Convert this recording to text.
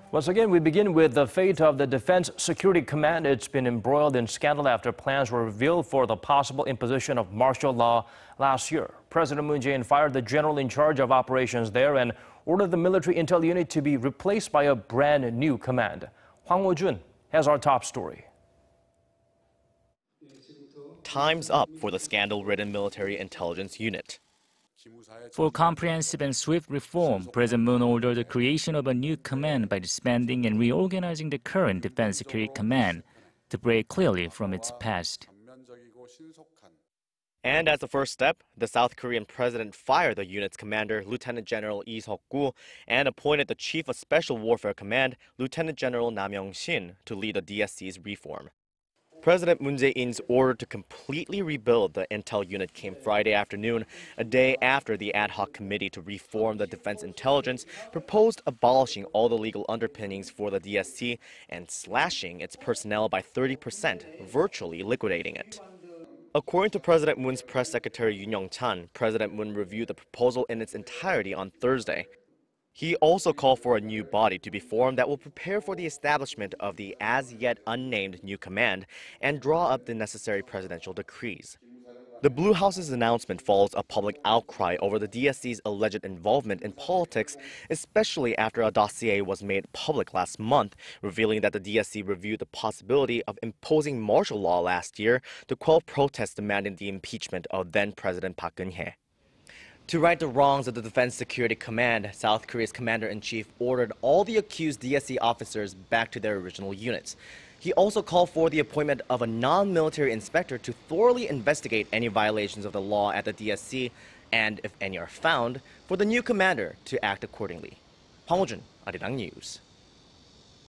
Once again, we begin with the fate of the Defense Security Command. It's been embroiled in scandal after plans were revealed for the possible imposition of martial law last year. President Moon Jae-in fired the general in charge of operations there and ordered the military intel unit to be replaced by a brand new command. Hwang Hojun has our top story. Time's up for the scandal-ridden military intelligence unit. For comprehensive and swift reform, President Moon ordered the creation of a new command by disbanding and reorganizing the current Defense Security Command to break clearly from its past. And as the first step, the South Korean president fired the unit's commander, Lieutenant General Lee Suk-goo, and appointed the chief of Special Warfare Command, Lieutenant General Nam Yong-shin, to lead the DSC's reform. President Moon Jae-in's order to completely rebuild the intel unit came Friday afternoon, a day after the ad hoc committee to reform the defense intelligence proposed abolishing all the legal underpinnings for the DSC and slashing its personnel by 30%, virtually liquidating it. According to President Moon's press secretary Yoon Young-chan, President Moon reviewed the proposal in its entirety on Thursday. He also called for a new body to be formed that will prepare for the establishment of the as-yet unnamed new command and draw up the necessary presidential decrees. The Blue House's announcement follows a public outcry over the DSC's alleged involvement in politics, especially after a dossier was made public last month, revealing that the DSC reviewed the possibility of imposing martial law last year to quell protests demanding the impeachment of then-President Park Geun-hye. To right the wrongs of the Defense Security Command, South Korea's commander-in-chief ordered all the accused DSC officers back to their original units. He also called for the appointment of a non-military inspector to thoroughly investigate any violations of the law at the DSC, and if any are found, for the new commander to act accordingly. Hwang Hojun, Arirang News.